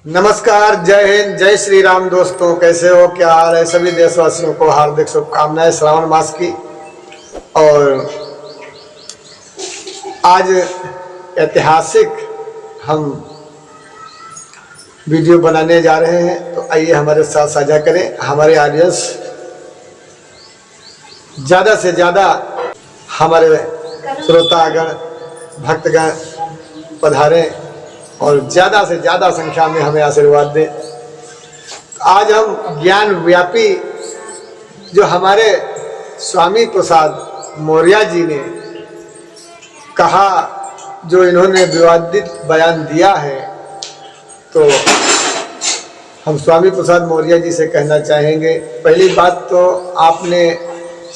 नमस्कार, जय हिंद, जय श्री राम। दोस्तों, कैसे हो, क्या हाल है? सभी देशवासियों को हार्दिक शुभकामनाएं श्रावण मास की। और आज ऐतिहासिक हम वीडियो बनाने जा रहे हैं, तो आइए हमारे साथ साझा करें। हमारे ऑडियंस ज़्यादा से ज़्यादा हमारे श्रोतागण भक्तगण पधारें और ज़्यादा से ज़्यादा संख्या में हमें आशीर्वाद दें। आज हम ज्ञान व्यापी जो हमारे स्वामी प्रसाद मौर्य जी ने कहा, जो इन्होंने विवादित बयान दिया है, तो हम स्वामी प्रसाद मौर्य जी से कहना चाहेंगे। पहली बात तो आपने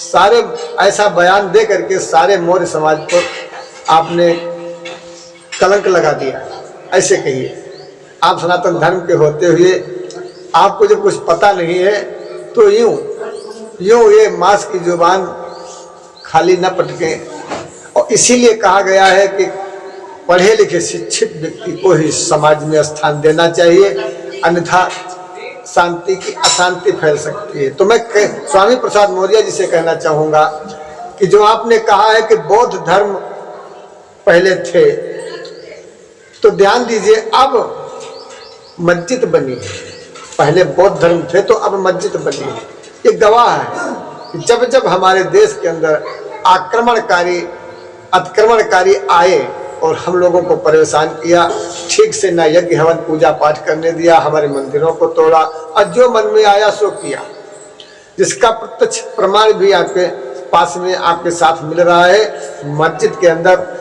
सारे ऐसा बयान दे करके सारे मौर्य समाज को आपने कलंक लगा दिया। ऐसे कहिए, आप सनातन धर्म के होते हुए आपको जो कुछ पता नहीं है, तो यूं ये मांस की जुबान खाली न पटके। और इसीलिए कहा गया है कि पढ़े लिखे शिक्षित व्यक्ति को ही समाज में स्थान देना चाहिए, अन्यथा शांति की अशांति फैल सकती है। तो मैं स्वामी प्रसाद मौर्य जी से कहना चाहूँगा कि जो आपने कहा है कि बौद्ध धर्म पहले थे, तो ध्यान दीजिए, अब मस्जिद बनी है। पहले बौद्ध धर्म थे तो अब मस्जिद बनी है। ये गवाह है कि जब जब हमारे देश के अंदर अतिक्रमणकारी आए और हम लोगों को परेशान किया, ठीक से न यज्ञ हवन पूजा पाठ करने दिया, हमारे मंदिरों को तोड़ा और जो मन में आया सो किया, जिसका प्रत्यक्ष प्रमाण भी आपके पास में आपके साथ मिल रहा है। मस्जिद के अंदर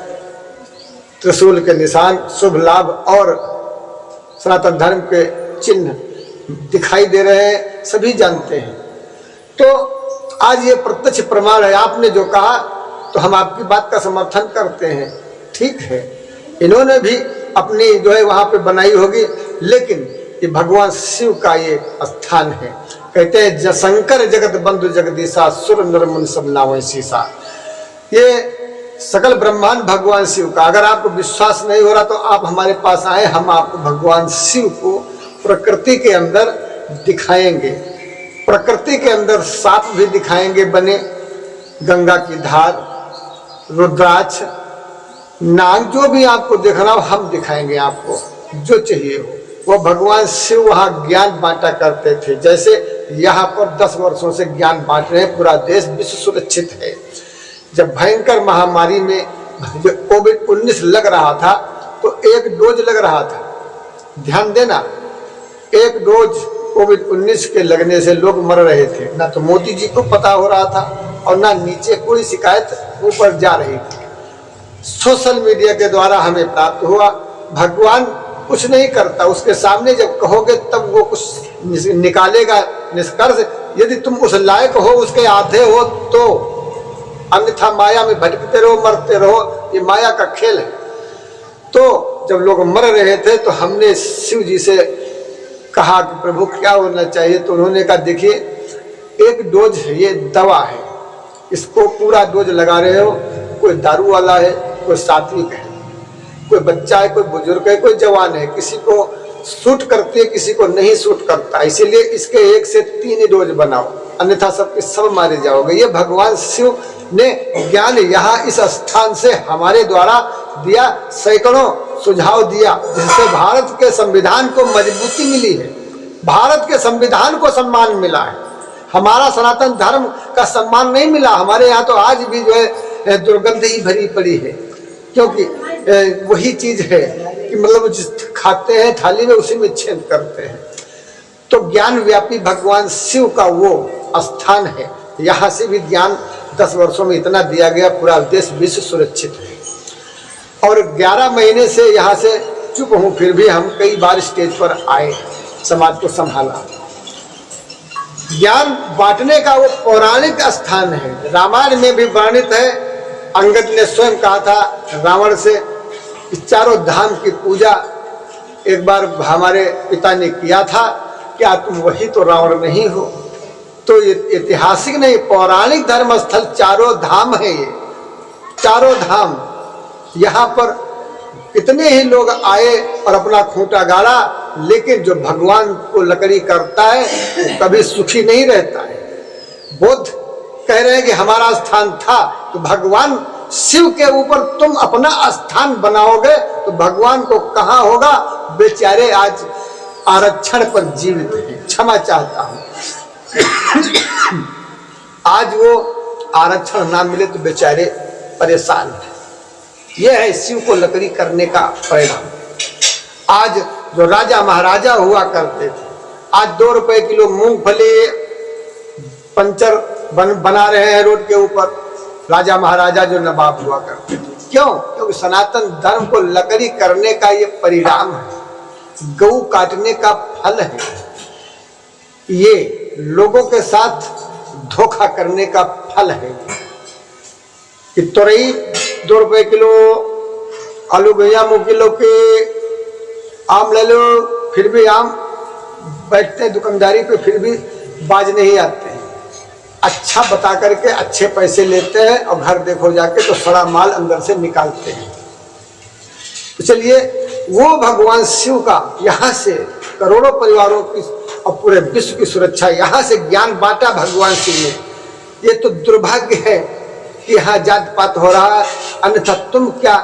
त्रिशूल के निशान, शुभ लाभ और सनातन धर्म के चिन्ह दिखाई दे रहे हैं, सभी जानते हैं। तो आज ये प्रत्यक्ष प्रमाण है। आपने जो कहा तो हम आपकी बात का समर्थन करते हैं, ठीक है। इन्होंने भी अपनी जो है वहाँ पे बनाई होगी, लेकिन ये भगवान शिव का ये स्थान है। कहते हैं शंकर जगत बंधु जगदीशा, सुर नर मुनि सब नावै शीशा। ये सकल ब्रह्मांड भगवान शिव का। अगर आपको विश्वास नहीं हो रहा तो आप हमारे पास आए, हम आपको भगवान शिव को प्रकृति के अंदर दिखाएंगे। प्रकृति के अंदर सांप भी दिखाएंगे बने, गंगा की धार, रुद्राक्ष, नाग, जो भी आपको देखना हो हम दिखाएंगे आपको, जो चाहिए हो। वो भगवान शिव वहाँ ज्ञान बांटा करते थे, जैसे यहाँ पर 10 वर्षों से ज्ञान बांट रहे हैं। पूरा देश विश्व सुरक्षित है। जब भयंकर महामारी में जो कोविड-19 लग रहा था, तो एक डोज लग रहा था। ध्यान देना, एक डोज कोविड-19 के लगने से लोग मर रहे थे। ना तो मोदी जी को पता हो रहा था और ना नीचे कोई शिकायत ऊपर जा रही थी। सोशल मीडिया के द्वारा हमें प्राप्त हुआ। भगवान कुछ नहीं करता, उसके सामने जब कहोगे तब वो कुछ निकालेगा निष्कर्ष। यदि तुम उस लायक हो, उसके आधे हो, तो अन्यथा माया में भटकते रहो, मरते रहो। ये माया का खेल है। तो जब लोग मर रहे थे तो हमने शिव जी से कहा कि प्रभु क्या होना चाहिए, तो उन्होंने कहा देखिए, एक डोज ये दवा है, इसको पूरा डोज लगा रहे हो। कोई दारू वाला है, कोई सात्विक है, कोई बच्चा है, कोई बुजुर्ग है, कोई जवान है, किसी को सूट करती है, किसी को नहीं सूट करता। इसीलिए इसके 1 से 3 डोज बनाओ, अन्यथा सबके सब मारे जाओगे। ये भगवान शिव ने ज्ञान यहाँ इस स्थान से हमारे द्वारा दिया, सैकड़ों सुझाव दिया, जिससे भारत के संविधान को मजबूती मिली है, भारत के संविधान को सम्मान मिला है। हमारा सनातन धर्म का सम्मान नहीं मिला। हमारे यहाँ तो आज भी जो है दुर्गंध ही भरी पड़ी है, क्योंकि वही चीज है कि मतलब जिस खाते हैं थाली में उसी में छेद करते हैं। तो ज्ञान व्यापी भगवान शिव का वो स्थान है। यहाँ से भी ज्ञान 10 वर्षों में इतना दिया गया, पूरा देश विश्व सुरक्षित है। और 11 महीने से यहाँ से चुप हूँ, फिर भी हम कई बार स्टेज पर आए, समाज को संभाला। ज्ञान बांटने का वो पौराणिक स्थान है। रामायण में भी वर्णित है। अंगद ने स्वयं कहा था रावण से, इस चारों धाम की पूजा एक बार हमारे पिता ने किया था, क्या तुम वही तो रावण नहीं हो? तो ये ऐतिहासिक नहीं, पौराणिक धर्म स्थल चारों धाम है। ये चारों धाम, यहाँ पर कितने ही लोग आए और अपना खूंटा गाड़ा लेकिन जो भगवान को लकड़ी करता है वो कभी सुखी नहीं रहता है। बुद्ध कह रहे हैं कि हमारा स्थान था, तो भगवान शिव के ऊपर तुम अपना स्थान बनाओगे तो भगवान को कहाँ होगा। बेचारे आज आरक्षण पर जीवित हैं, क्षमा चाहता हूं। आज वो आरक्षण ना मिले तो बेचारे परेशान हैं। यह है शिव को लकड़ी करने का परिणाम। आज जो राजा महाराजा हुआ करते थे, आज 2 रुपए किलो मूंगफली पंचर बना रहे हैं रोड के ऊपर। राजा महाराजा जो नवाब हुआ करते थे, क्यों? क्योंकि सनातन धर्म को लकड़ी करने का ये परिणाम है, गऊ काटने का फल है, ये लोगों के साथ धोखा करने का फल है। कि तोरई 2 रुपए किलो, आलू भैया मुँह किलो के, आम ले लो, फिर भी आम बैठते दुकानदारी पे, फिर भी बाज नहीं आते हैं। अच्छा बता करके अच्छे पैसे लेते हैं और घर देखो जाके तो सड़ा माल अंदर से निकालते हैं। तो चलिए, वो भगवान शिव का यहाँ से करोड़ों परिवारों की और पूरे विश्व की सुरक्षा, यहाँ से ज्ञान बांटा भगवान शिव ने। ये तो दुर्भाग्य है कि यहाँ जात पात हो रहा है, अन्यथा तुम क्या,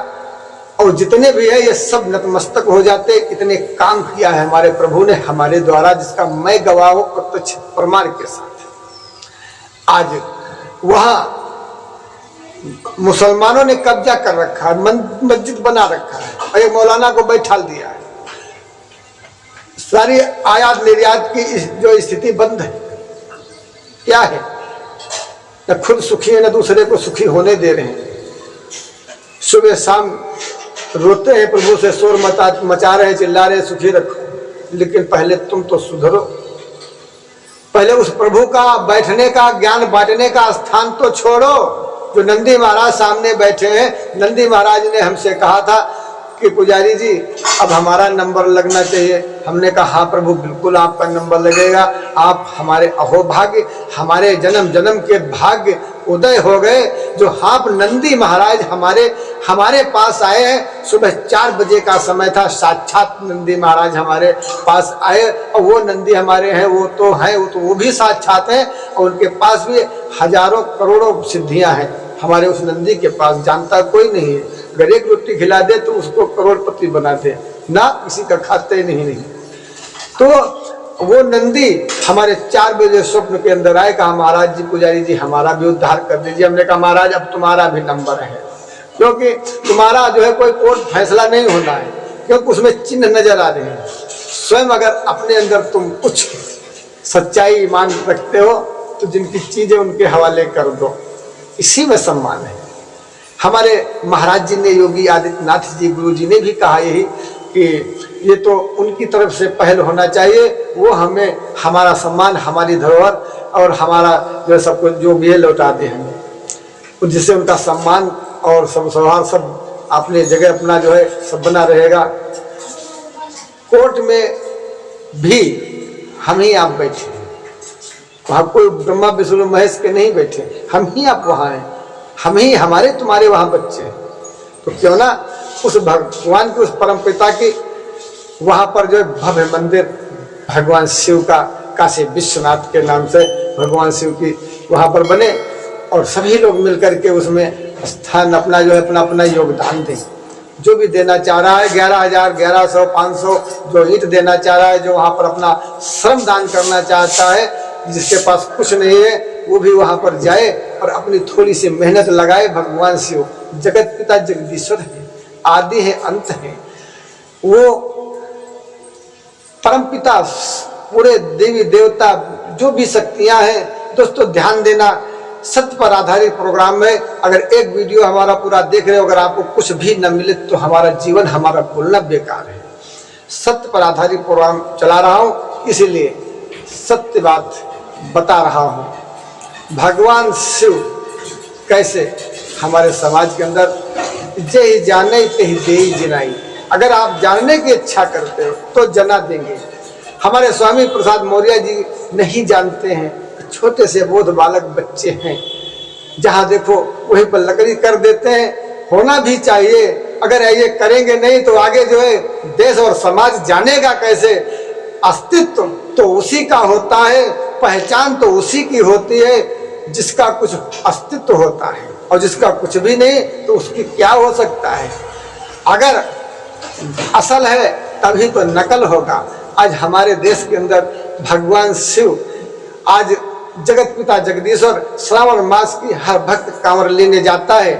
और जितने भी है ये सब नतमस्तक हो जाते। इतने काम किया है हमारे प्रभु ने हमारे द्वारा, जिसका मैं गवाह हूं प्रत्यक्ष प्रमाण के साथ। आज वहां मुसलमानों ने कब्जा कर रखा है, मस्जिद बना रखा है और एक मौलाना को बैठा दिया है। सारी आयात निर्यात की जो स्थिति बंद है, क्या है? न खुद सुखी है, न दूसरे को सुखी होने दे रहे हैं। सुबह शाम रोते हैं प्रभु से, शोर मचा रहे, चिल्ला रहे, सुखी रखो। लेकिन पहले तुम तो सुधरो, पहले उस प्रभु का बैठने का, ज्ञान बांटने का स्थान तो छोड़ो। जो नंदी महाराज सामने बैठे हैं, नंदी महाराज ने हमसे कहा था कि पुजारी जी अब हमारा नंबर लगना चाहिए। हमने कहा हाँ प्रभु, बिल्कुल आपका नंबर लगेगा। आप हमारे अहोभाग्य, हमारे जन्म जन्म के भाग्य उदय हो गए जो आप नंदी महाराज हमारे पास आए हैं। सुबह 4 बजे का समय था, साक्षात नंदी महाराज हमारे पास आए। और वो नंदी हमारे हैं, वो भी साक्षात हैं और उनके पास भी हजारों करोड़ों सिद्धियां हैं। हमारे उस नंदी के पास जानता कोई नहीं है। अगर एक रोटी खिला दे तो उसको करोड़पति बना दे, ना किसी का खाते नहीं। तो वो नंदी हमारे 4 बजे स्वप्न के अंदर आए, कहा महाराज जी, पुजारी जी हमारा भी उद्धार कर दीजिए। हमने कहा महाराज अब तुम्हारा भी नंबर है, क्योंकि तुम्हारा जो है कोई कोर्ट फैसला नहीं होना है, क्योंकि उसमें चिन्ह नजर आ रहे हैं। स्वयं अगर अपने अंदर तुम कुछ सच्चाई ईमान रखते हो तो जिनकी चीजें उनके हवाले कर दो, इसी में सम्मान है। हमारे महाराज जी ने, योगी आदित्यनाथ जी गुरु जी ने भी कहा यही कि ये तो उनकी तरफ से पहल होना चाहिए। वो हमें हमारा सम्मान, हमारी धरोहर और हमारा जो सब कुछ जो भी है लौटा दे हमें, जिससे उनका सम्मान और सब स्वभाव सब अपने जगह अपना जो है सब बना रहेगा। कोर्ट में भी हम ही आप बैठे, वहाँ कोई ब्रह्मा विष्णु महेश के नहीं बैठे, हम ही आप वहाँ हैं, हम ही हमारे तुम्हारे वहाँ बच्चे। तो क्यों ना उस भगवान के, उस परम पिता की वहाँ पर जो भव्य मंदिर भगवान शिव का, काशी विश्वनाथ के नाम से भगवान शिव की वहाँ पर बने और सभी लोग मिलकर के उसमें स्थान अपना जो है अपना योगदान दें। जो भी देना चाह रहा है, 11,000, 1100, 500 जो ईंट देना चाह रहा है, जो वहाँ पर अपना श्रम दान करना चाहता है, जिसके पास कुछ नहीं है वो भी वहाँ पर जाए और अपनी थोड़ी सी मेहनत लगाए। भगवान शिव जगत पिता जगदीश्वर है, आदि है, अंत है। वो परम पिता, पूरे देवी देवता जो भी शक्तियां हैं, दोस्तों ध्यान देना, सत्य पर आधारित प्रोग्राम है। अगर एक वीडियो हमारा पूरा देख रहे हो, अगर आपको कुछ भी न मिले तो हमारा जीवन, हमारा बोलना बेकार है। सत्य पर आधारित प्रोग्राम चला रहा हूँ, इसीलिए सत्य बात बता रहा हूँ। भगवान शिव कैसे हमारे समाज के अंदर जे जाने ते ही दे जिनाई। अगर आप जानने की इच्छा करते हो तो जना देंगे। हमारे स्वामी प्रसाद मौर्य जी नहीं जानते हैं, छोटे से बोध बालक बच्चे हैं, जहाँ देखो वहीं पर लकड़ी कर देते हैं। होना भी चाहिए, अगर ये करेंगे नहीं तो आगे जो है देश और समाज जानेगा कैसे। अस्तित्व तो उसी का होता है, पहचान तो उसी की होती है जिसका कुछ अस्तित्व होता है, और जिसका कुछ भी नहीं तो उसकी क्या हो सकता है। अगर असल है तभी तो नकल होगा। आज हमारे देश के अंदर भगवान शिव, आज जगत पिता जगदीश्वर श्रावण मास की हर भक्त कांवर लेने जाता है।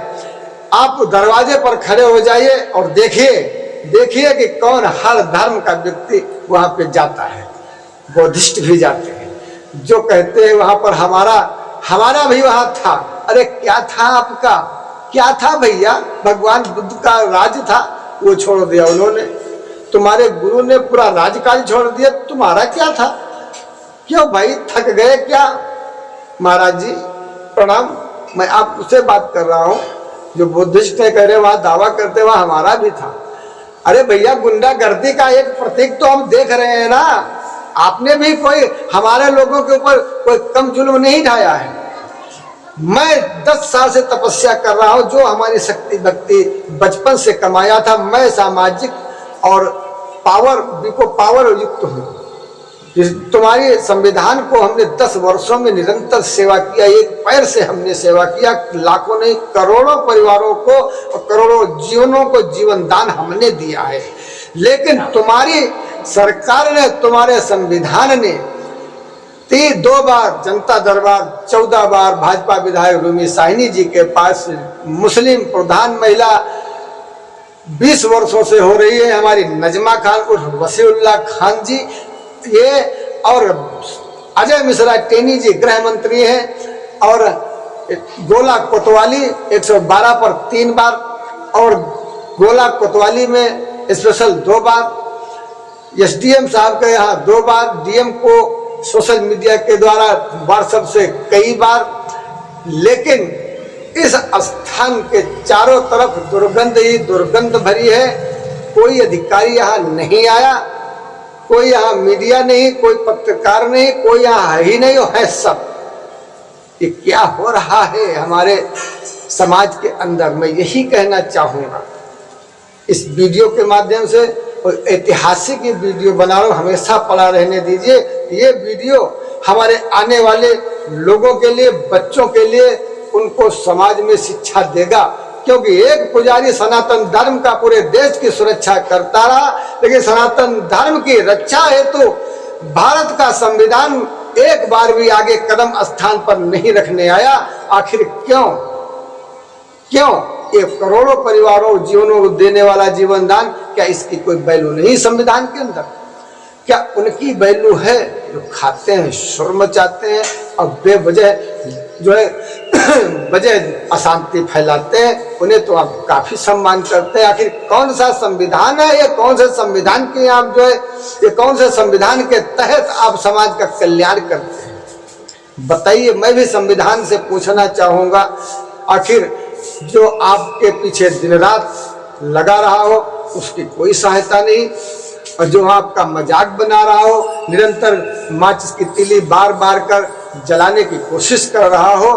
आप दरवाजे पर खड़े हो जाइए और देखिए कि कौन हर धर्म का व्यक्ति वहां पे जाता है। बौद्धिस्ट भी जाते हैं जो कहते हैं वहां पर हमारा भी वहां था। अरे क्या था आपका, क्या था भैया? भगवान बुद्ध का राज था, वो छोड़ दिया उन्होंने। तुम्हारे गुरु ने पूरा राजकाज छोड़ दिया, तुम्हारा क्या था? क्यों भाई, थक गए क्या? महाराज जी प्रणाम, मैं आपसे बात कर रहा हूँ। जो बुद्धिस्ट ने कह रहे वहां दावा करते वहां हमारा भी था। अरे भैया, गुंडागर्दी का एक प्रतीक तो हम देख रहे हैं ना। आपने भी कोई हमारे लोगों के ऊपर कोई कम जुल्म नहीं ढाया है। मैं 10 साल से तपस्या कर रहा हूं, जो हमारी शक्ति भक्ति बचपन से कमाया था। मैं सामाजिक और पावर युक्त हूँ। तुम्हारी संविधान को हमने 10 वर्षों में निरंतर सेवा किया। एक पैर से हमने सेवा किया, लाखों नहीं करोड़ों परिवारों को और करोड़ों जीवनों को जीवन दान हमने दिया है। लेकिन तुम्हारी सरकार ने, तुम्हारे संविधान ने 2 बार जनता दरबार, 14 बार भाजपा विधायक रूमी साहिनी जी के पास मुस्लिम प्रधान महिला 20 वर्षों से हो रही है। हमारी नजमा खान उर्फ वसीउल्लाह खान जी ये, और अजय मिश्रा टेनी जी गृह मंत्री हैं, और गोला कोतवाली 112 पर 3 बार, और गोला कोतवाली में स्पेशल 2 बार, एसडीएम साहब के यहाँ 2 बार, डीएम को सोशल मीडिया के द्वारा व्हाट्सएप से कई बार। लेकिन इस स्थान के चारों तरफ दुर्गंध ही दुर्गंध भरी है। कोई अधिकारी यहाँ नहीं आया, कोई यहाँ मीडिया नहीं, कोई पत्रकार नहीं, कोई यहाँ है ही नहीं, है सब। ये क्या हो रहा है हमारे समाज के अंदर? मैं यही कहना चाहूँगा इस वीडियो के माध्यम से। और ऐतिहासिक ये वीडियो बना रहा हूँ, हमेशा पड़ा रहने दीजिए। ये वीडियो हमारे आने वाले लोगों के लिए, बच्चों के लिए, उनको समाज में शिक्षा देगा। क्योंकि एक पुजारी सनातन धर्म का पूरे देश की सुरक्षा करता रहा, लेकिन सनातन धर्म की रक्षा हेतु भारत का संविधान एक बार भी आगे कदम स्थान पर नहीं रखने आया। आखिर क्यों? ये करोड़ों परिवारों जीवनों को देने वाला जीवन दान, क्या इसकी कोई वैल्यू नहीं संविधान के अंदर? क्या उनकी वैल्यू है जो खाते हैं, शोर मचाते हैं और बेवजह जो है वजह अशांति फैलाते हैं? उन्हें तो आप काफी सम्मान करते हैं। आखिर कौन सा संविधान है ये? कौन से संविधान के आप जो है, ये कौन से संविधान के तहत आप समाज का कल्याण करते हैं? बताइए। मैं भी संविधान से पूछना चाहूंगा, आखिर जो आपके पीछे दिन रात लगा रहा हो उसकी कोई सहायता नहीं, और जो आपका मजाक बना रहा हो, निरंतर माचिस की तीली बार बार कर जलाने की कोशिश कर रहा हो,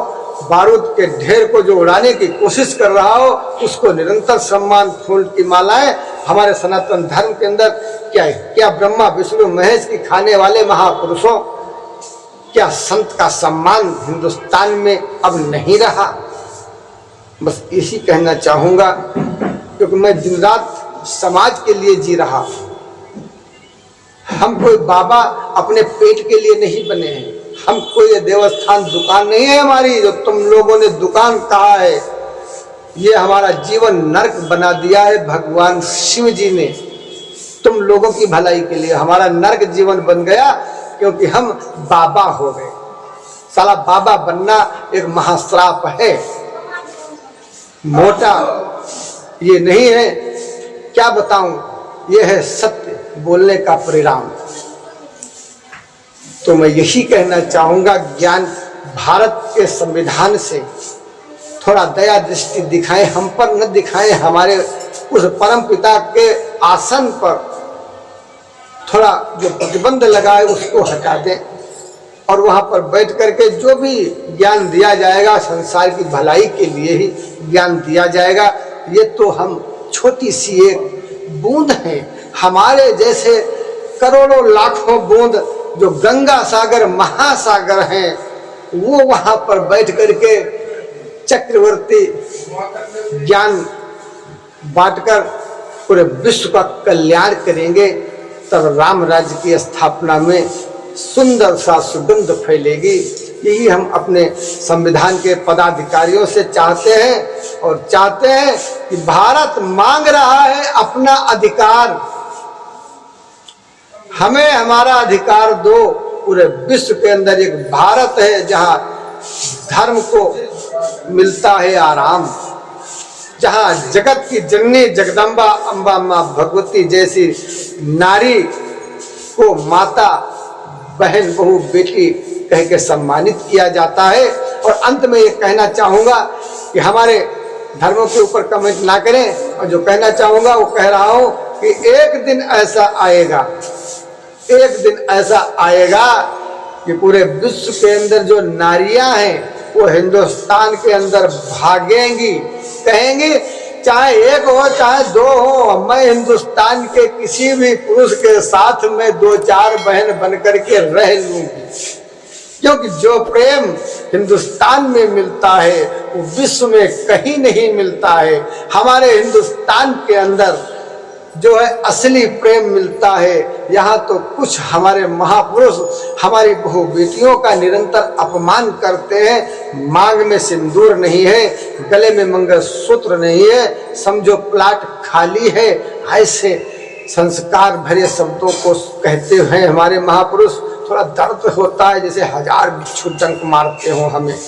बारूद के ढेर को जो उड़ाने की कोशिश कर रहा हो, उसको निरंतर सम्मान फूल की मालाएं हमारे सनातन धर्म के अंदर क्या है? क्या ब्रह्मा विष्णु महेश की खाने वाले महापुरुषों, क्या संत का सम्मान हिंदुस्तान में अब नहीं रहा? बस इसी कहना चाहूँगा, क्योंकि मैं दिन रात समाज के लिए जी रहा। हम कोई बाबा अपने पेट के लिए नहीं बने हैं। हम कोई देवस्थान दुकान नहीं है हमारी, जो तुम लोगों ने दुकान कहा है। ये हमारा जीवन नरक बना दिया है भगवान शिव जी ने तुम लोगों की भलाई के लिए। हमारा नरक जीवन बन गया क्योंकि हम बाबा हो गए। साला बाबा बनना एक महाश्राप है, मोटा ये नहीं है। क्या बताऊं, ये है सत्य बोलने का परिणाम। तो मैं यही कहना चाहूंगा, ज्ञान भारत के संविधान से थोड़ा दया दृष्टि दिखाएं, हम पर न दिखाएं। हमारे उस परम पिता के आसन पर थोड़ा जो प्रतिबंध लगाए उसको हटा दें, और वहां पर बैठ करके जो भी ज्ञान दिया जाएगा संसार की भलाई के लिए ही ज्ञान दिया जाएगा। ये तो हम छोटी सी एक बूंद है। हमारे जैसे करोड़ों लाखों बूंद जो गंगा सागर महासागर हैं, वो वहां पर बैठ करके चक्रवर्ती ज्ञान बांटकर पूरे विश्व का कल्याण करेंगे। तब राम राज्य की स्थापना में सुंदर सा सुगंध फैलेगी। यही हम अपने संविधान के पदाधिकारियों से चाहते हैं और चाहते हैं कि भारत मांग रहा है अपना अधिकार, हमें हमारा अधिकार दो। पूरे विश्व के अंदर एक भारत है जहां धर्म को मिलता है आराम, जहां जगत की जननी जगदम्बा अम्बा माँ भगवती जैसी नारी को माता, बहन, बहू, बेटी कह के सम्मानित किया जाता है। और अंत में ये कहना चाहूंगा कि हमारे धर्मों के ऊपर कमेंट ना करें, और जो कहना चाहूंगा वो कह रहा हूं कि एक दिन ऐसा आएगा, एक दिन ऐसा आएगा कि पूरे विश्व के अंदर जो नारियां हैं वो हिंदुस्तान के अंदर भागेंगी, कहेंगी चाहे एक हो चाहे दो हो, मैं हिंदुस्तान के किसी भी पुरुष के साथ में 2-4 बहन बनकर के रह लूंगी। क्योंकि जो प्रेम हिंदुस्तान में मिलता है वो विश्व में कहीं नहीं मिलता है। हमारे हिंदुस्तान के अंदर जो है असली प्रेम मिलता है। यहाँ तो कुछ हमारे महापुरुष हमारी बहु बेटियों का निरंतर अपमान करते हैं। मांग में सिंदूर नहीं है, गले में मंगलसूत्र नहीं है, समझो प्लाट खाली है। ऐसे संस्कार भरे शब्दों को कहते हैं हमारे महापुरुष। थोड़ा दर्द होता है, जैसे 1000 बिच्छू डंक मारते हो हमें।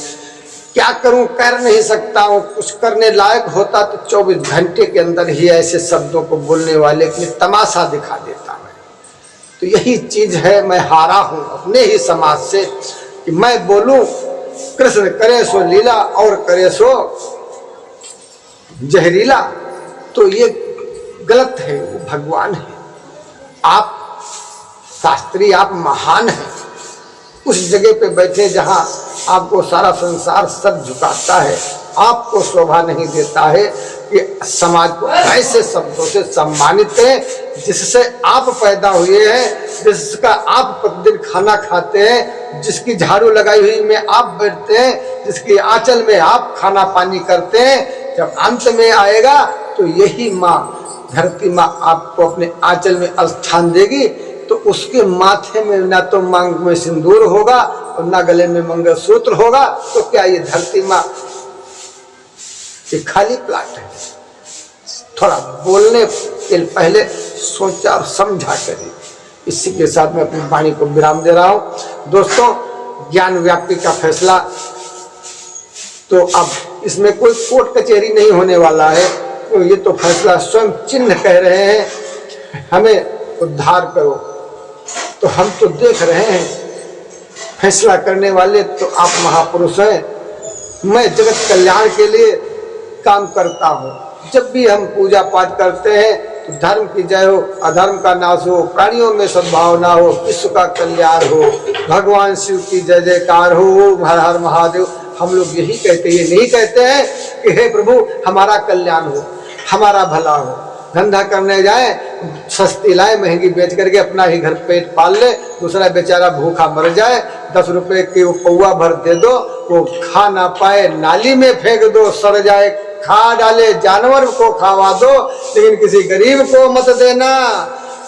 क्या करूं, कर नहीं सकता हूं। कुछ करने लायक होता तो 24 घंटे के अंदर ही ऐसे शब्दों को बोलने वाले के लिए तमाशा दिखा देता मैं। तो यही चीज है, मैं हारा हूं अपने ही समाज से कि मैं बोलूं कृष्ण करे सो लीला और करे सो जहरीला, तो ये गलत है। वो भगवान है, आप शास्त्री, आप महान हैं। उस जगह पे बैठे जहां आपको सारा संसार सर झुकाता है, आपको शोभा नहीं देता है कि समाज को ऐसे शब्दों से सम्मानित करें जिससे आप पैदा हुए हैं, जिसका आप प्रतिदिन खाना खाते हैं, जिसकी झाड़ू लगाई हुई में आप बैठते हैं, जिसकी आंचल में आप खाना पानी करते हैं। जब अंत में आएगा तो यही माँ, धरती माँ आपको अपने आंचल में स्थान देगी। तो उसके माथे में ना तो मांग में सिंदूर होगा और ना गले में मंगलसूत्र होगा। तो क्या ये धरती माँ ये खाली प्लाट है? थोड़ा बोलने के पहले सोचा और समझा करिए। इसी के साथ मैं अपनी वाणी को विराम दे रहा हूं। दोस्तों, ज्ञान व्याप्ति का फैसला तो अब इसमें कोई कोर्ट कचहरी नहीं होने वाला है। तो ये तो फैसला स्वयं चिन्ह कह रहे हैं हमें उद्धार करो। तो हम तो देख रहे हैं, फैसला करने वाले तो आप महापुरुष हैं। मैं जगत कल्याण के लिए काम करता हूँ। जब भी हम पूजा पाठ करते हैं तो धर्म की जय हो, अधर्म का नाश हो, प्राणियों में सद्भावना हो, विश्व का कल्याण हो, भगवान शिव की जय जयकार हो, हर हर महादेव। हम लोग यही कहते हैं, ये नहीं कहते हैं कि हे प्रभु हमारा कल्याण हो, हमारा भला हो। धंधा करने जाए, सस्ती लाए, महंगी बेच करके अपना ही घर पेट पाल ले, दूसरा बेचारा भूखा मर जाए। 10 रुपए की वो पौवा भर दे दो, वो खा ना पाए, नाली में फेंक दो, सड़ जाए, खा डाले, जानवर को खावा दो, लेकिन किसी गरीब को मत देना।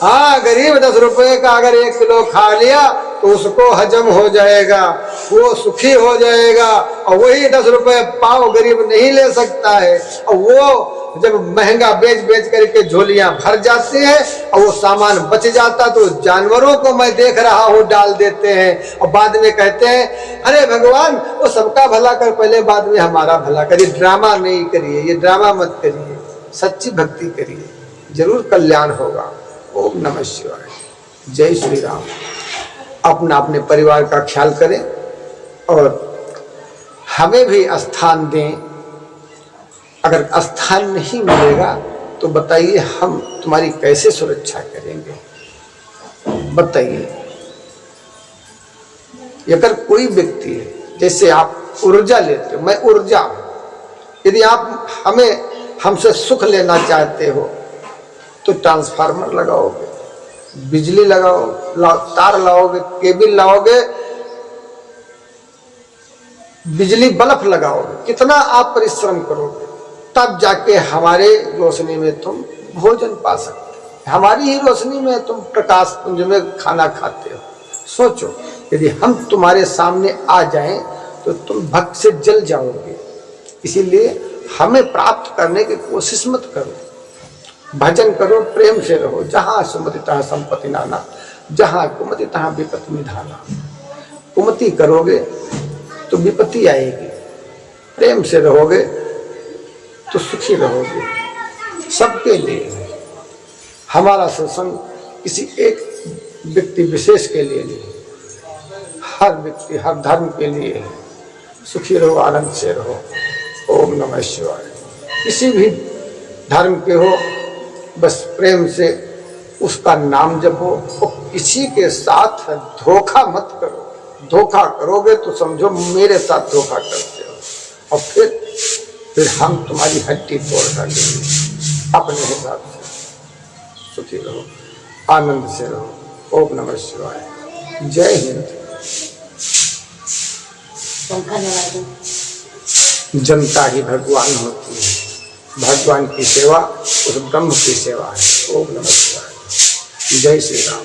हाँ, गरीब 10 रुपए का अगर 1 किलो खा लिया तो उसको हजम हो जाएगा, वो सुखी हो जाएगा। और वही 10 रुपए पाव गरीब नहीं ले सकता है। और वो जब महंगा बेच बेच करके झोलियां भर जाती हैं और वो सामान बच जाता तो जानवरों को मैं देख रहा हूँ डाल देते हैं। और बाद में कहते हैं अरे भगवान वो सबका भला कर, पहले बाद में हमारा भला करिए। ड्रामा नहीं करिए, ये ड्रामा मत करिए, सच्ची भक्ति करिए, जरूर कल्याण होगा। ओम नमः शिवाय। जय श्री राम। अपना अपने परिवार का ख्याल करें और हमें भी स्थान दें। अगर स्थान नहीं मिलेगा तो बताइए हम तुम्हारी कैसे सुरक्षा करेंगे? बताइए। अगर कोई व्यक्ति है, जैसे आप ऊर्जा लेते हो, मैं ऊर्जा हूं, यदि आप हमें हमसे सुख लेना चाहते हो तो ट्रांसफार्मर लगाओगे, बिजली लगाओ, तार लाओगे, केबल लाओगे, बिजली बल्ब लगाओगे, कितना आप परिश्रम करोगे, तब जाके हमारे रोशनी में तुम भोजन पा सकते, हमारी ही रोशनी में तुम प्रकाश पुंज में खाना खाते हो। सोचो यदि हम तुम्हारे सामने आ जाएं तो तुम भक्त से जल जाओगे। इसीलिए हमें प्राप्त करने की कोशिश मत करो, भजन करो, प्रेम से रहो। जहां सुमति तहाँ संपत्ति नाना, जहां कुमति तहाँ विपत्ति निधाना। कुमति करोगे तो विपत्ति आएगी, प्रेम से रहोगे तो सुखी रहोगे। सबके लिए हमारा सत्संग किसी एक व्यक्ति विशेष के लिए नहीं, हर व्यक्ति हर धर्म के लिए है। सुखी रहो, आनंद से रहो। ओम नमः शिवाय। किसी भी धर्म के हो, बस प्रेम से उसका नाम जपो और किसी के साथ धोखा मत करो। धोखा करोगे तो समझो मेरे साथ धोखा करते हो, और फिर हम तुम्हारी हड्डी तोड़ डालेंगे। अपने हिसाब से सुखी रहो, आनंद से रहो। ओम नमः शिवाय। जय हिंद। जनता ही भगवान होती है, भगवान की सेवा उस ब्रह्म की सेवा है। ओम नमः शिवाय। जय श्री राम।